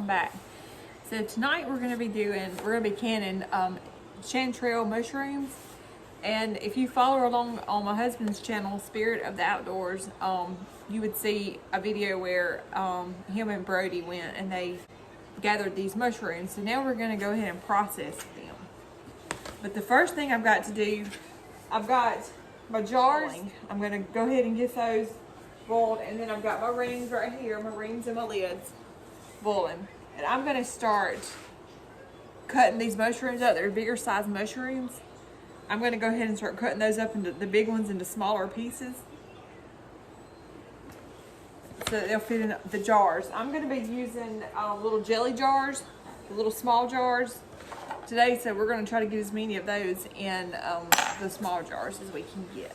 welcome back. So tonight we're going to be canning chanterelle mushrooms. And if you follow along on my husband's channel, Spirit of the Outdoors, you would see a video where him and Brody went and they gathered these mushrooms. So now we're going to go ahead and process them. But the first thing I've got to do, I've got my jars. I'm going to go ahead and get those boiled, and then I've got my rings right here, my rings and my lids boiling. And I'm going to start cutting these mushrooms up. They're bigger size mushrooms. I'm going to go ahead and start cutting those up into the big ones into smaller pieces so that they'll fit in the jars. I'm going to be using little jelly jars, the little small jars today, so we're going to try to get as many of those in the small jars as we can get.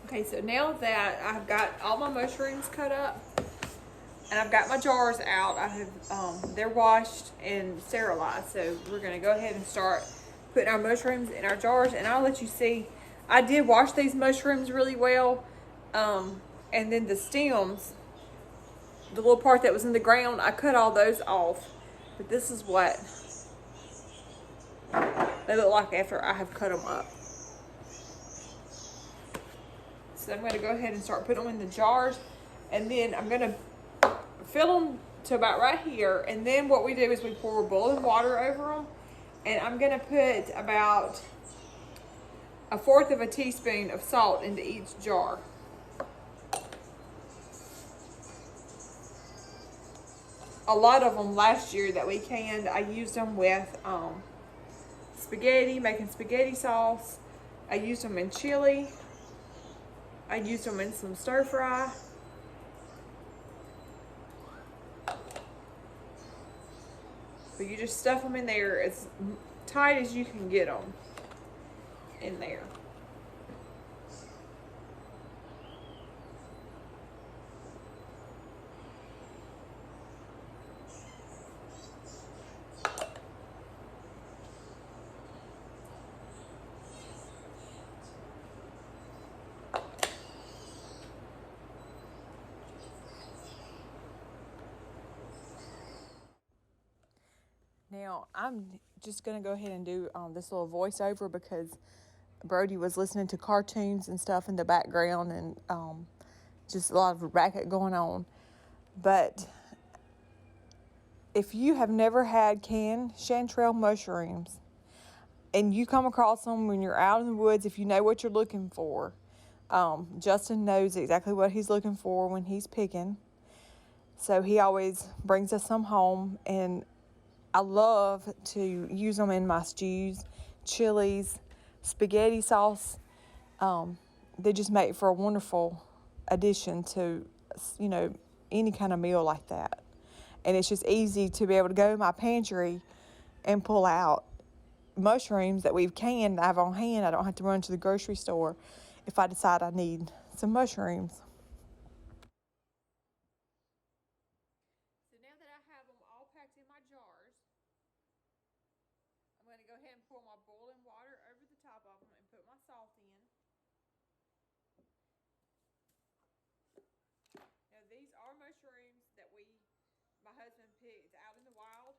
Okay, so now that I've got all my mushrooms cut up and I've got my jars out, I have they're washed and sterilized. So we're gonna go ahead and start putting our mushrooms in our jars, and I'll let you see. I did wash these mushrooms really well, and then the stems, the little part that was in the ground, I cut all those off. But this is what they look like after I have cut them up. So I'm going to go ahead and start putting them in the jars, and then I'm going to fill them to about right here. And then what we do is we pour boiling water over them, and I'm going to put about 1/4 of a teaspoon of salt into each jar. A lot of them last year that we canned, I used them with spaghetti, making spaghetti sauce. I used them in chili. I used them in some stir fry. But you just stuff them in there as tight as you can get them in there. Now, I'm just going to go ahead and do this little voiceover because Brody was listening to cartoons and stuff in the background, and just a lot of racket going on. But if you have never had canned chanterelle mushrooms and you come across them when you're out in the woods, if you know what you're looking for, Justin knows exactly what he's looking for when he's picking. So he always brings us some home, and I love to use them in my stews, chilies, spaghetti sauce. They just make for a wonderful addition to, any kind of meal like that. And it's just easy to be able to go in my pantry and pull out mushrooms that we've canned, I have on hand. I don't have to run to the grocery store if I decide I need some mushrooms. So now that I have them all packed in my jars, I'm going to go ahead and pour my boiling water over the top of them and put my salt in. Now these are mushrooms that my husband picked out in the wild.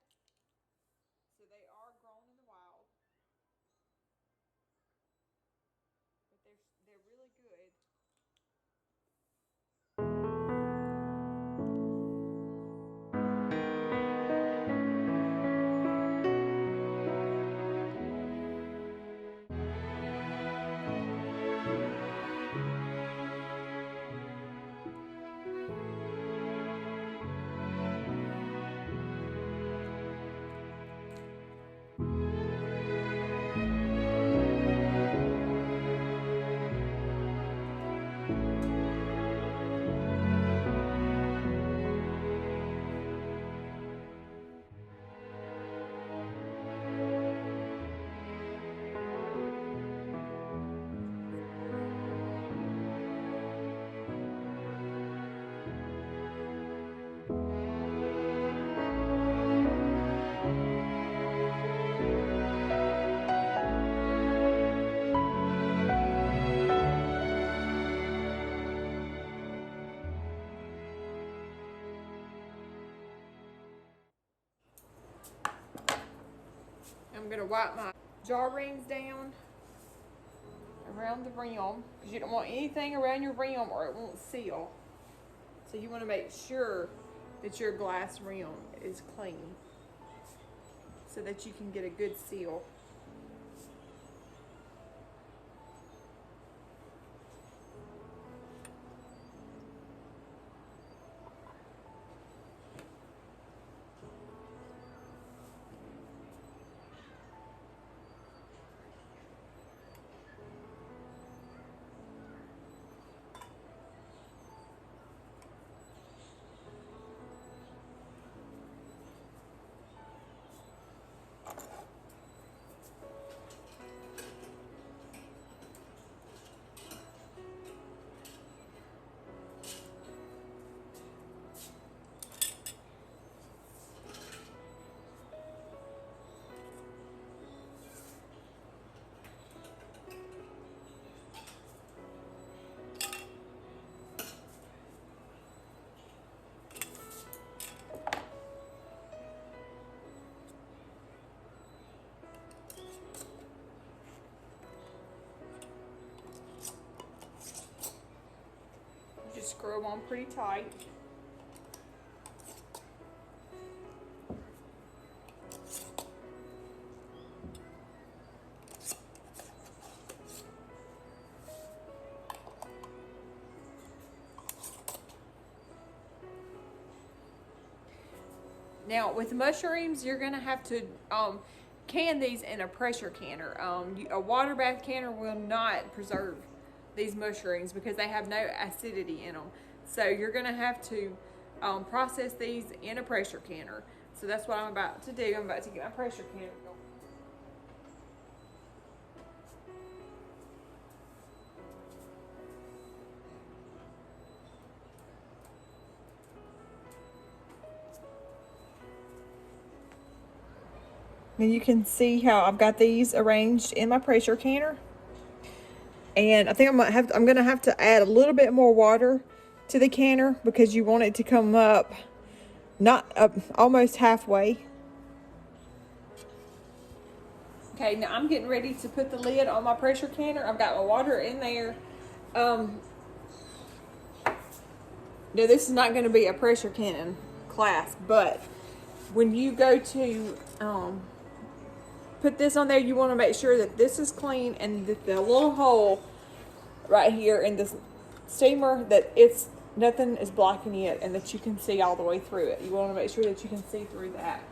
So they are grown in the wild. But they're really good. I'm going to wipe my jar rings down around the rim, because you don't want anything around your rim or it won't seal. So you want to make sure that your glass rim is clean so that you can get a good seal. Just screw them on pretty tight. Now with the mushrooms, you're gonna have to can these in a pressure canner. A water bath canner will not preserve these mushrooms because they have no acidity in them. So you're gonna have to process these in a pressure canner. So that's what I'm about to do. I'm about to get my pressure canner going. And you can see how I've got these arranged in my pressure canner. And I think I'm gonna have to add a little bit more water to the canner because you want it to come up not up almost halfway. Okay, now I'm getting ready to put the lid on my pressure canner. I've got my water in there. Now this is not going to be a pressure cannon class, but when you go to put this on there, you want to make sure that this is clean and that the little hole right here in this steamer, that it's nothing is blocking it and that you can see all the way through it. You want to make sure that you can see through that.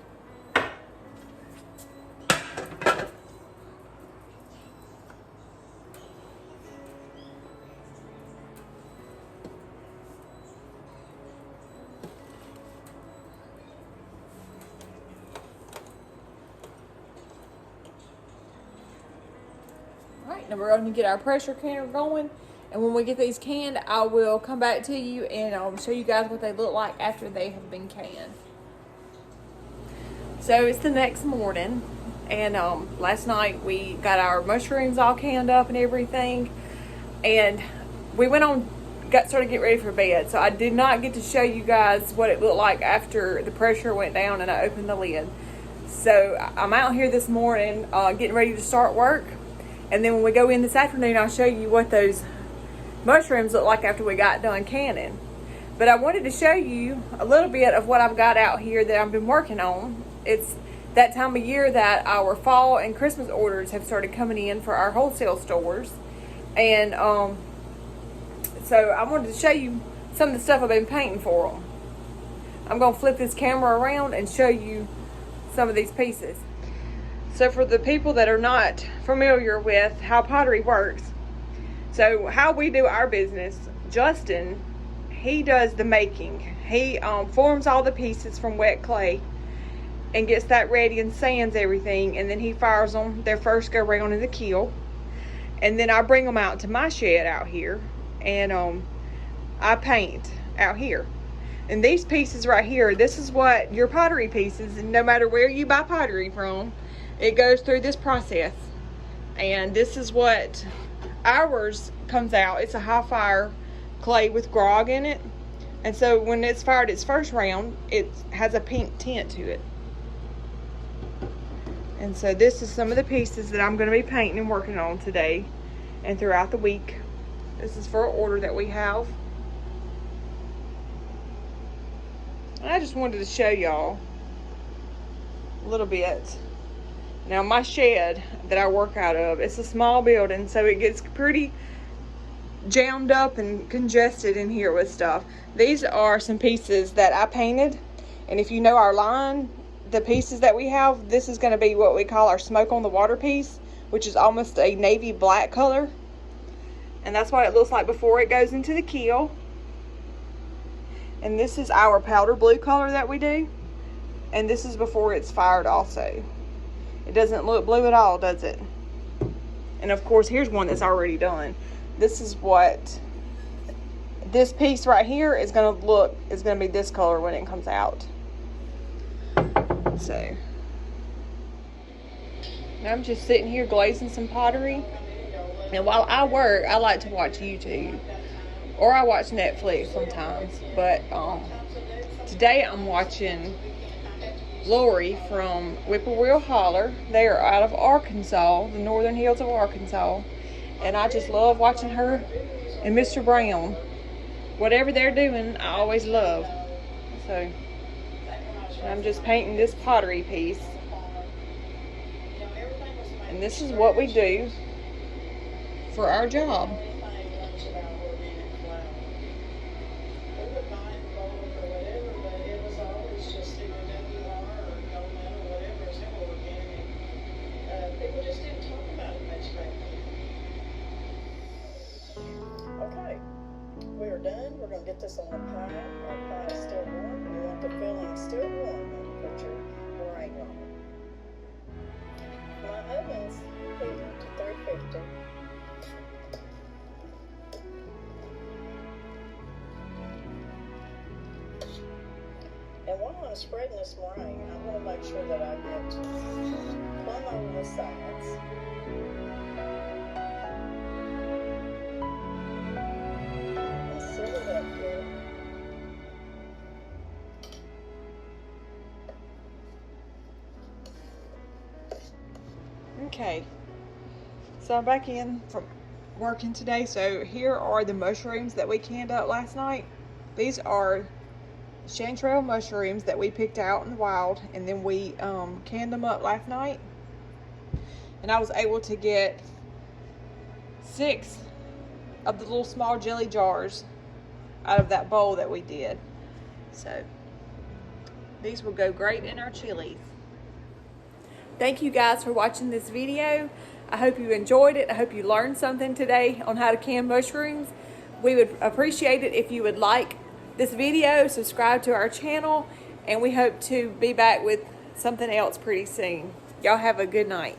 Alright, now we're going to get our pressure canner going. And when we get these canned, I will come back to you and show you guys what they look like after they have been canned. So it's the next morning, and last night we got our mushrooms all canned up and everything. And we started getting ready for bed. So I did not get to show you guys what it looked like after the pressure went down and I opened the lid. So I'm out here this morning getting ready to start work. And then when we go in this afternoon, I'll show you what those mushrooms look like after we got done canning. But I wanted to show you a little bit of what I've got out here that I've been working on. It's that time of year that our fall and Christmas orders have started coming in for our wholesale stores. And so I wanted to show you some of the stuff I've been painting for them. I'm going to flip this camera around and show you some of these pieces. So for the people that are not familiar with how pottery works, so how we do our business, Justin, he does the making. He forms all the pieces from wet clay and gets that ready and sands everything, and then he fires them. Their first go round in the kiln, and then I bring them out to my shed out here, and I paint out here. And these pieces right here, this is what your pottery pieces, and no matter where you buy pottery from, it goes through this process. And this is what ours comes out. It's a high fire clay with grog in it, and so when it's fired its first round, it has a pink tint to it. And so this is some of the pieces that I'm going to be painting and working on today and throughout the week. This is for an order that we have. And I just wanted to show y'all a little bit. Now my shed that I work out of, it's a small building, so it gets pretty jammed up and congested in here with stuff. These are some pieces that I painted, and if you know our line, the pieces that we have, this is going to be what we call our smoke on the water piece, which is almost a navy black color, and that's what it looks like before it goes into the kiln. And this is our powder blue color that we do, and this is before it's fired also. It doesn't look blue at all, does it? And of course, here's one that's already done. This is what this piece right here is going to look, is going to be this color when it comes out. So I'm just sitting here glazing some pottery, and while I work, I like to watch YouTube, or I watch Netflix sometimes. But today I'm watching Lori from Whippoorwill Holler. They are out of Arkansas, the northern hills of Arkansas, and I just love watching her and Mr. Brown. Whatever they're doing, I always love. So I'm just painting this pottery piece, and this is what we do for our job. We're done. We're going to get this on a pie. Our pie is still warm. You want the filling still warm when you put your meringue on it. My oven's heated to 350. And while I'm spreading this meringue, I'm going to make sure that I get plumb over the sides. Okay, so I'm back in from working today. So here are the mushrooms that we canned up last night. These are Chanterelle mushrooms that we picked out in the wild, and then we canned them up last night. And I was able to get 6 of the little small jelly jars out of that bowl that we did. So these will go great in our chilies. Thank you guys for watching this video. I hope you enjoyed it. I hope you learned something today on how to can mushrooms. We would appreciate it if you would like this video, subscribe to our channel, and we hope to be back with something else pretty soon. Y'all have a good night.